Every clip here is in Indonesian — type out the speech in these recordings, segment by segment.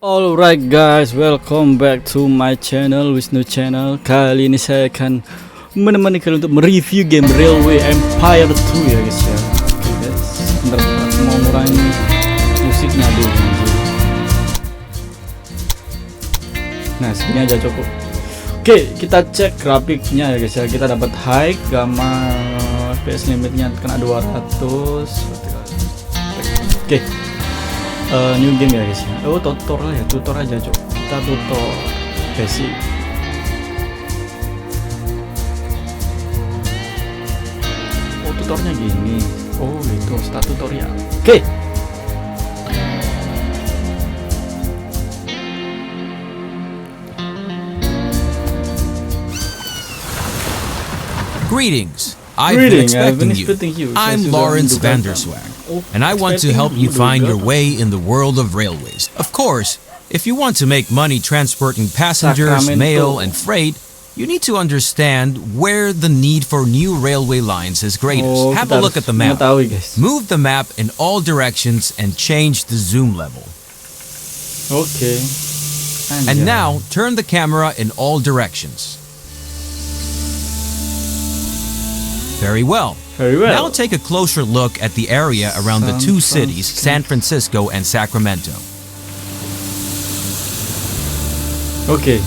Alright guys, welcome back to my channel, Wisnu Channel. Kali ini saya akan menemani kalian untuk mereview game Railway Empire 2 ya guys ya. Oke guys, sebentar aku mau ngurangin musiknya dulu. Nah segini aja cukup. Oke, kita cek grafiknya ya guys ya. Kita dapat high, gamma, FPS limitnya kena 200. Oke. New game ya guys ya. Oh tutorial ya, tutor aja cok. Kita tutor basic. Oh tutornya gini. Oh itu start tutorial. Oke. Greetings. I've been expecting you. I'm Lawrence Vanderswag, and I want to help you find your way in the world of railways. Of course, if you want to make money transporting passengers, mail, and freight, you need to understand where the need for new railway lines is greatest. Have a look at the map. Move the map in all directions and change the zoom level. Okay. And now, turn the camera in all directions. Very well. Now take a closer look at the area around the two cities, San Francisco and Sacramento. Okay.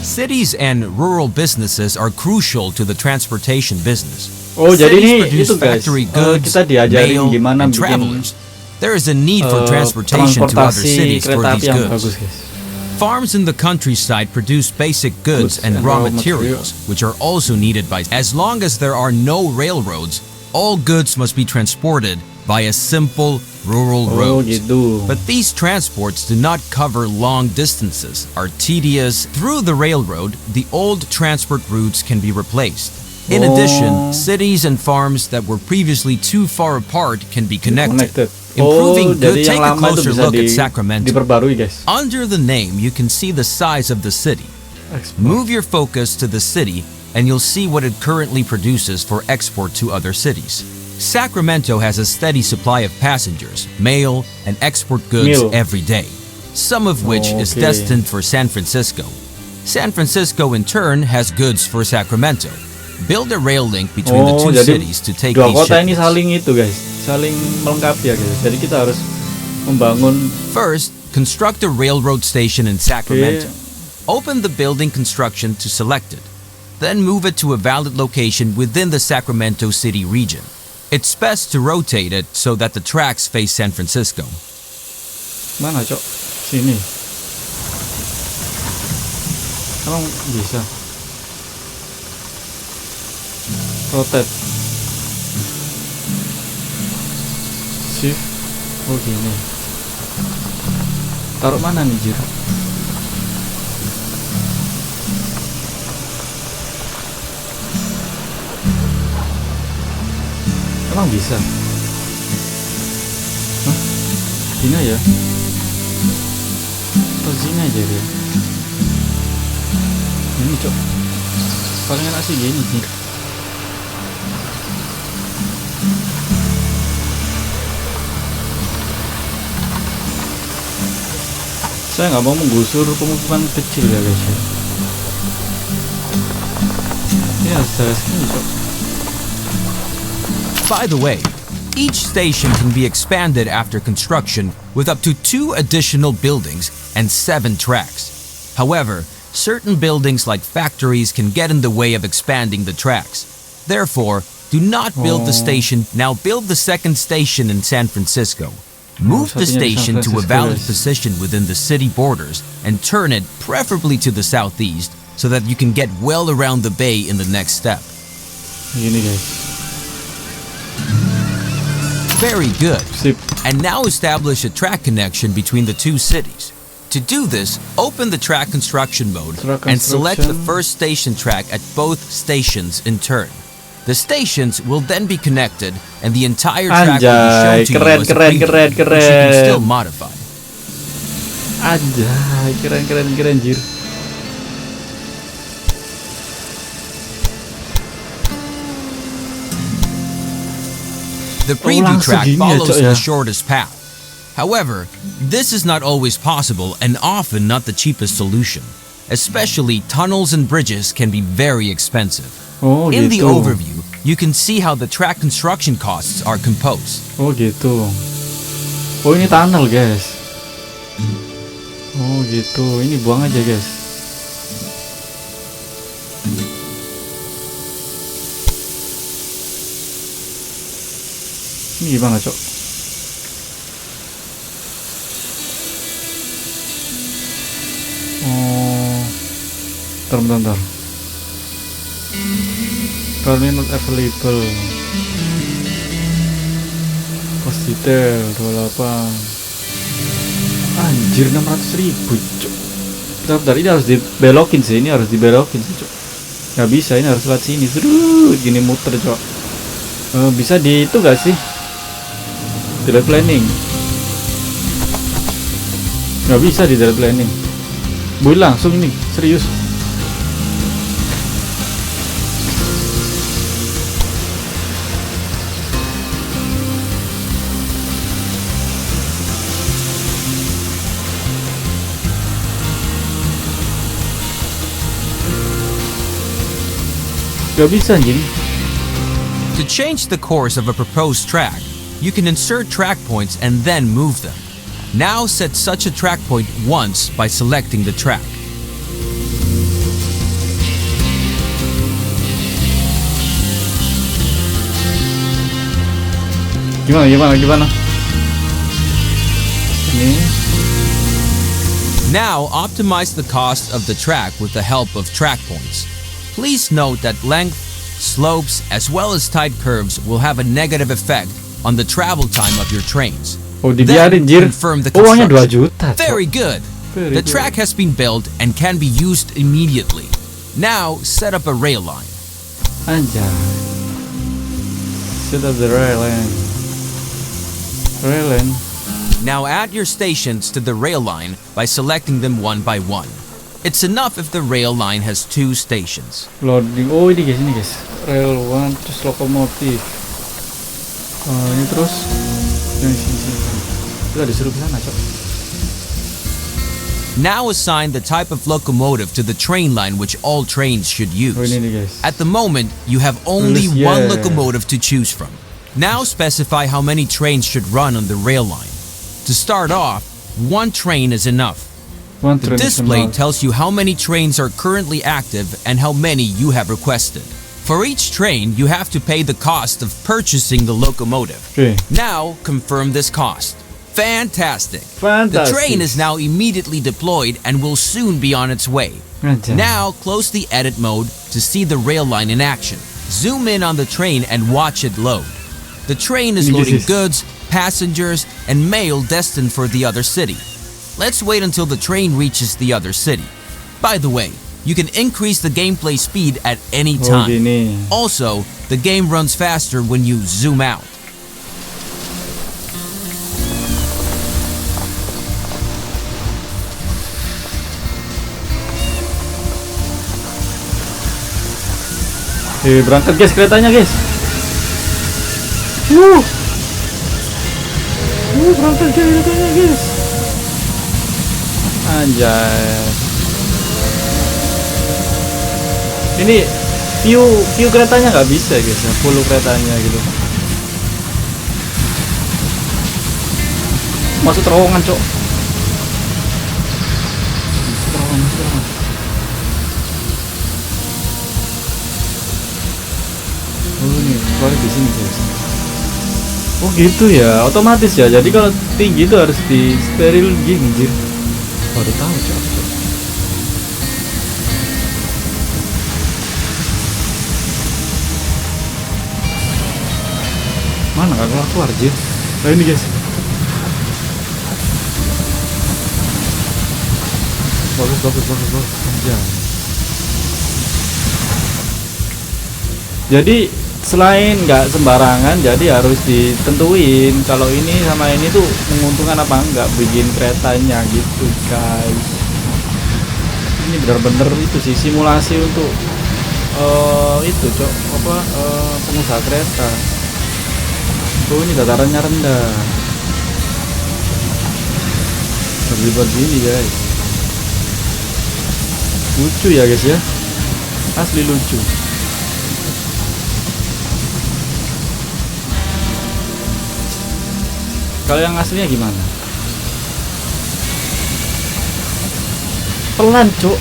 Cities and rural businesses are crucial to the transportation business. Oh, jadi ini produce itu guys. factory goods, Kita diajarin mail, gimana and bikin travelers. There is a need for transportation to other cities for these goods. Bagus, guys. Farms in the countryside produce basic goods and raw materials, which are also needed by. As long as there are no railroads, all goods must be transported via simple rural roads. Gitu. But these transports do not cover long distances, are tedious. Through the railroad, the old transport routes can be replaced. In addition, cities and farms that were previously too far apart can be connected. Improving good. Take a closer look at Sacramento. Under the name, you can see the size of the city. Move your focus to the city, and you'll see what it currently produces for export to other cities. Sacramento has a steady supply of passengers, mail, and export goods every day, some of which is destined for San Francisco. San Francisco, in turn, has goods for Sacramento. Build a rail link between the two cities to take these kota ini shipments. saling itu guys, saling melengkapi ya guys. Jadi kita harus membangun. First, construct a railroad station in Sacramento. Open the building construction to select it. Then move it to a valid location within the Sacramento city region. It's best to rotate it so that the tracks face San Francisco. Mana cok? Sini. Emang bisa? Rotate. Shift. Oh gini. Taruh mana nih Jir? Emang bisa? Hah? Gini aja? Atau sini aja dia? Ini cok. Paling enak sih gini nih. Saya nggak mau menggusur pemukiman kecil ya guys ya. Ya saya sini cok. By the way, each station can be expanded after construction with up to 2 additional buildings and 7 tracks. However, certain buildings like factories can get in the way of expanding the tracks. Therefore, do not build the station. Now build the second station in San Francisco. Move the station to a valid position within the city borders and turn it preferably to the southeast so that you can get well around the bay in the next step. Gini guys. Very good. And now establish a track connection between the two cities. To do this, open the track construction mode and select the first station track at both stations in turn. The stations will then be connected and the entire track will be shown to you as a preview, which you can still modify. Anjay, keren jir. The preview langsung track gini ya, follows Cok, ya? the shortest path. However, this is not always possible and often not the cheapest solution. Especially tunnels and bridges can be very expensive. Oh In the gitu. overview, you can see how the track construction costs are composed. Oh gitu. Oh ini tunnel guys. Oh gitu. Ini buang aja guys. Ini gimana Cok? Oh, bentar. Currently not available. Cost detail 28. Anjir 600.000 Cok. Bentar, ini harus dibelokin sih. Cok. Gak bisa, ini harus lewat sini. Gini muter Cok. Bisa di itu gak sih? Delay planning. Gak bisa di delay planning. Buat langsung ini, serius. Gak bisa anjing. To change the course of a proposed track, you can insert track points and then move them. Now set such a track point once by selecting the track. Gimana? Ini. Now optimize the cost of the track with the help of track points. Please note that length, slopes, as well as tight curves will have a negative effect on the travel time of your trains. Oh, dibiarin jir. Confirm the Uangnya 2 construction. juta. Cok. Very good. Very The good. track has been built and can be used immediately. Now set up a rail line. Anjay. Set up the rail line. Now add your stations to the rail line by selecting them one by one. It's enough if the rail line has 2 stations. Loading. Oh ini guys. Rail 1 terus lokomotif. Ini terus. Sini. Kita disuruh ke sana Cok. Now assign the type of locomotive to the train line which all trains should use. Oh ini nih guys. At the moment, you have only Tulis, one yeah. locomotive to choose from. Now specify how many trains should run on the rail line. To start off, 1 train is enough. The display tells you how many trains are currently active and how many you have requested. For each train, you have to pay the cost of purchasing the locomotive. Okay. Now, confirm this cost. Fantastic. The train is now immediately deployed and will soon be on its way. Anjay. Now, close the edit mode to see the rail line in action. Zoom in on the train and watch it load. The train is loading goods, passengers, and mail destined for the other city. Let's wait until the train reaches the other city. By the way, you can increase the gameplay speed at any time. Gini. Also, the game runs faster when you zoom out. Berangkat guys keretanya guys. Berangkat keretanya guys. Anjay. Ini view keretanya nggak bisa guys, full keretanya gitu. Masuk terowongan Cok. Masuk terowongan. Oh ini keluar di sini guys. Oh gitu ya, otomatis ya. Jadi kalau tinggi itu harus di steril gini anjir. Baru tahu Cok. Mana gak keluar anjir. Nah ini guys. Bagus. Anjay. Jadi selain nggak sembarangan, jadi harus ditentuin kalau ini sama ini tuh menguntungkan apa enggak bikin keretanya gitu guys. Ini bener-bener itu sih simulasi untuk itu Cok, pengusaha kereta. Oh, ini datarannya rendah. Terlibat gini guys. Lucu ya guys ya. Asli lucu. Kalau yang aslinya gimana? Pelan cuk.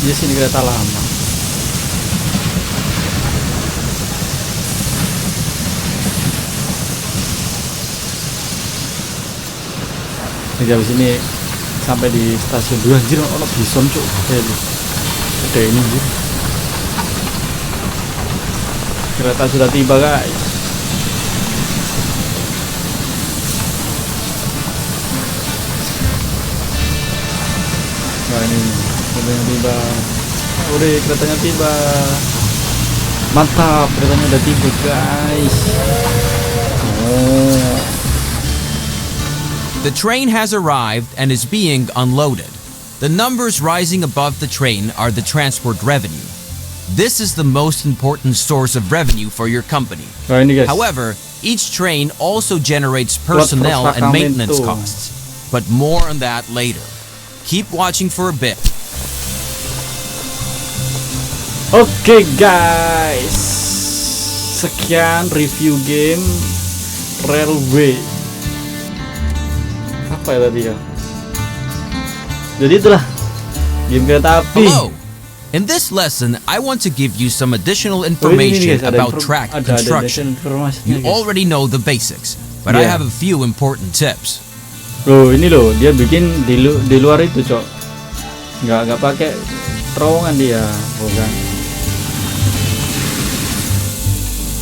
Dia sini kereta lama. Jadi habis ini sampai di stasiun 2 anjir, ono bison cuk. Ada ini anjir. Kereta sudah tiba guys. Nah ini keretanya tiba. Udah keretanya tiba. Mantap, keretanya udah tiba guys. Oh. The train has arrived and is being unloaded. The numbers rising above the train are the transport revenue. This is the most important source of revenue for your company. Nah ini guys. However, each train also generates personnel and maintenance costs. But more on that later. Keep watching for a bit. Oke guys, sekian review game Railway. Apa ya tadi ya? Jadi itulah game kereta api. Hello. In this lesson, I want to give you some additional information about track construction. You already know the basics, but I have a few important tips. Loh ini loh, dia bikin di luar itu cok, nggak pakai terowongan dia, bukan.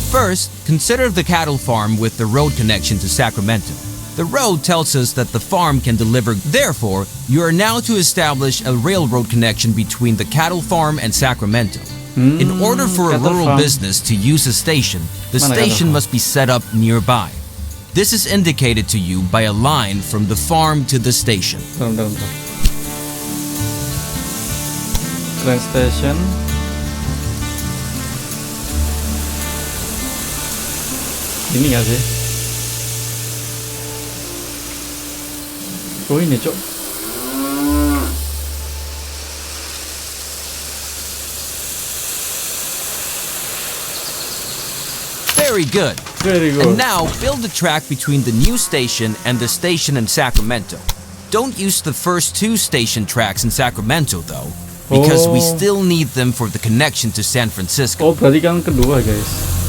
First, consider the cattle farm with the road connection to Sacramento. The road tells us that the farm can deliver. Therefore, you are now to establish a railroad connection between the cattle farm and Sacramento. In order for a rural business to use a station, the station must be set up nearby. This is indicated to you by a line from the farm to the station. Bentar. Train station. Ini nggak sih? Oh ini cok. Very good. Very good. And now build a track between the new station and the station in Sacramento. Don't use the first two station tracks in Sacramento though, because we still need them for the connection to San Francisco. Oh berarti yang kedua guys.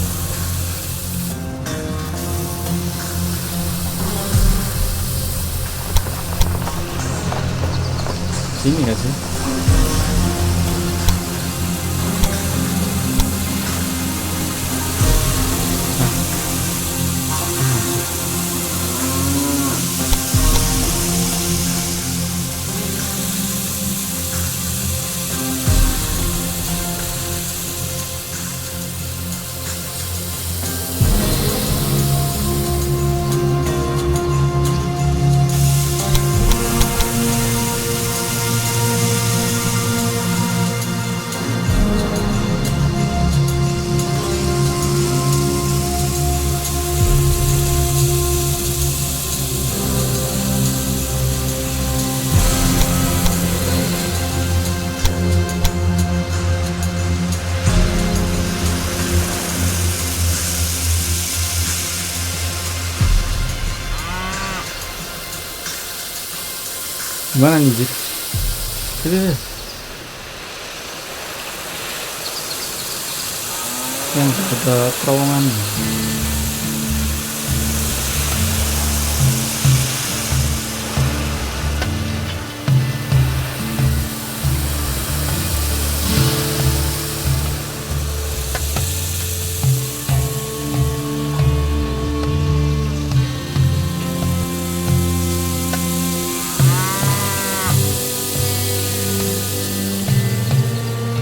Sini nggak sih? Gimana nih Jit? Yang ada terowongan.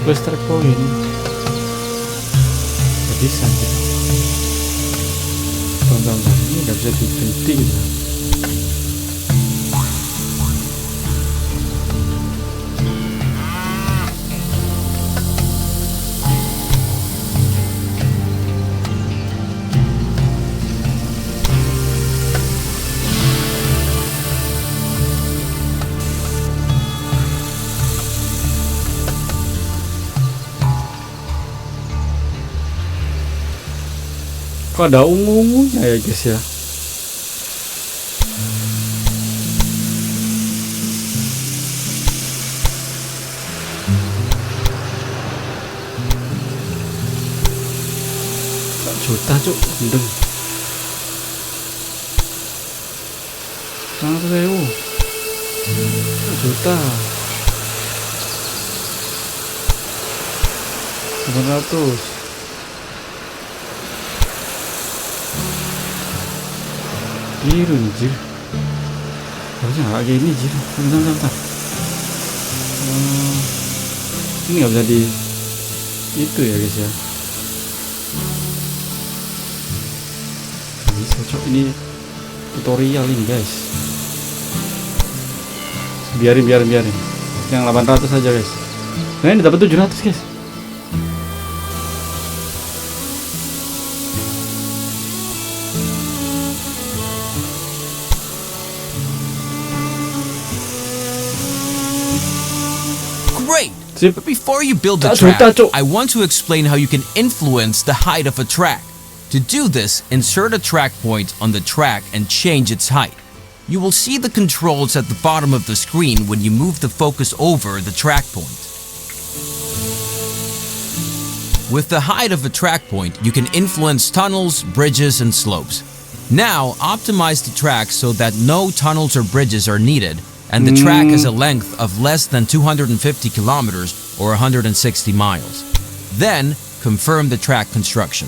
Cluster point nggak bisa gitu. Bentar, ini nggak bisa diberhenti gitu. Kok ada ungu-ungunya ya guys ya. Juta cuk, gendeng. 100.000 juta 800. Biru nih jir, harusnya nggak kayak gini jir. Bentar. Ini nggak bisa di itu ya guys ya. Bisa cok, ini tutorial ini guys. Biarin yang 800 aja guys. Nah ini dapat 700 guys. Great! Sip. But before you build the Cuk, track, cuk. I want to explain how you can influence the height of a track. To do this, insert a track point on the track and change its height. You will see the controls at the bottom of the screen when you move the focus over the track point. With the height of a track point, you can influence tunnels, bridges, and slopes. Now, optimize the track so that no tunnels or bridges are needed, and the track has a length of less than 250 kilometers or 160 miles. Then, confirm the track construction.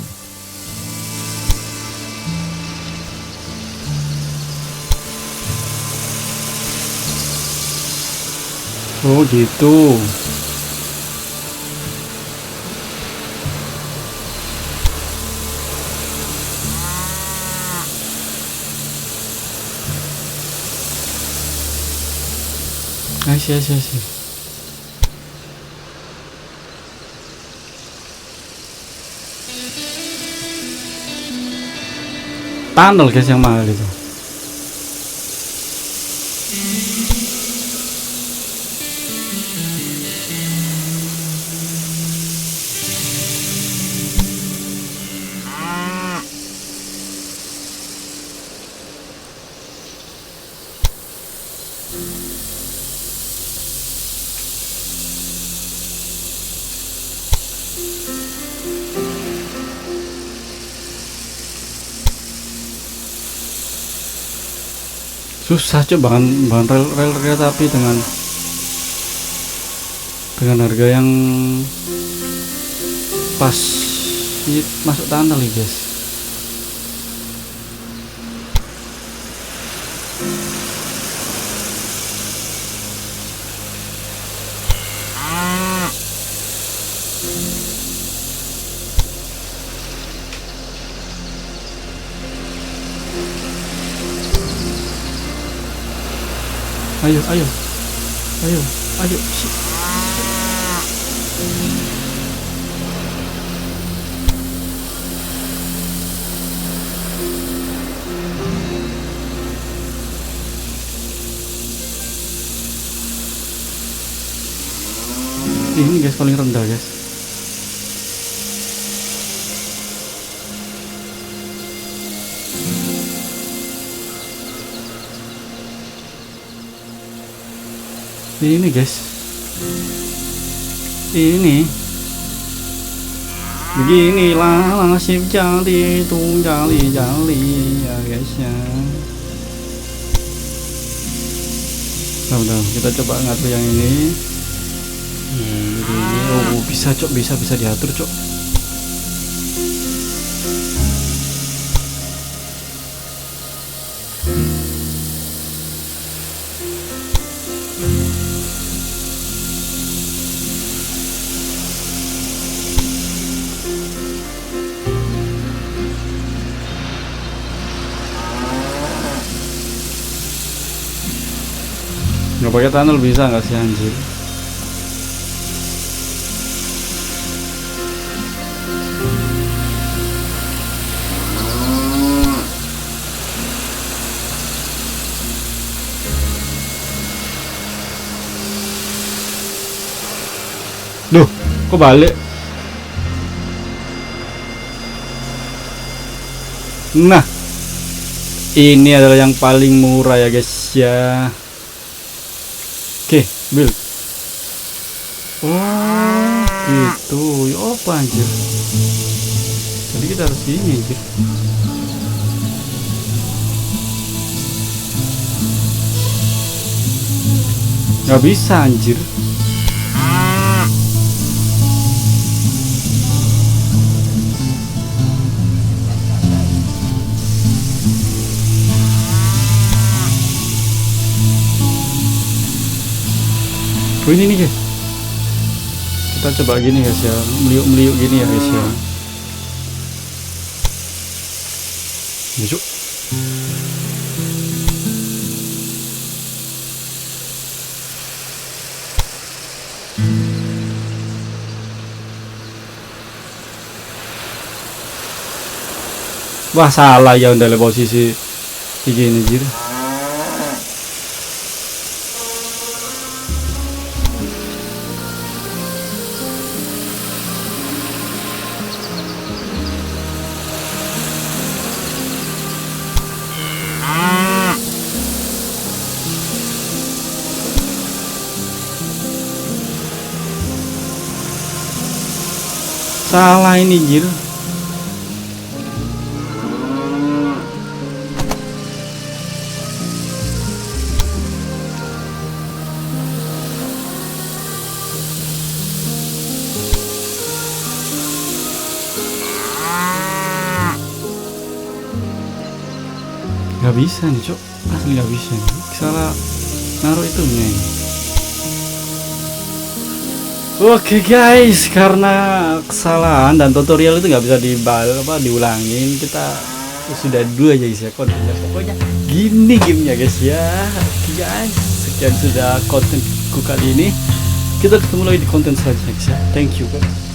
Oh gitu. I see. Tunnel guys yang mahal itu. Susah coba bahan rel kereta api dengan harga yang pas masuk tunnel nih guys. Ayo. Ini guys paling rendah guys. Ini guys, ini beginilah nasib jali ya guys ya. Udah kita coba ngatur yang ini. Oh bisa cok, bisa diatur cok. Nggak pakai tunnel bisa nggak sih anjir? Duh, kok balik? Nah, ini adalah yang paling murah ya guys ya. Oke, build. Oh gitu, ya apa anjir. Jadi kita harus gini anjir. Gak bisa anjir. Oh ini nih guys, kita coba gini guys ya, meliuk-meliuk gini ya guys ya. Yuk. Wah salah ya udah posisi gini anjir. Salah ini anjir. Gak bisa nih cok, asli gak bisa nih. Salah naruh itunya ini. Oke guys, karena kesalahan dan tutorial itu nggak bisa diulangin, kita sudah dua aja guys ya kontennya. Pokoknya gini gamenya guys ya. Oke guys, sekian sudah kontenku kali ini. Kita ketemu lagi di konten selanjutnya guys ya. Thank you guys.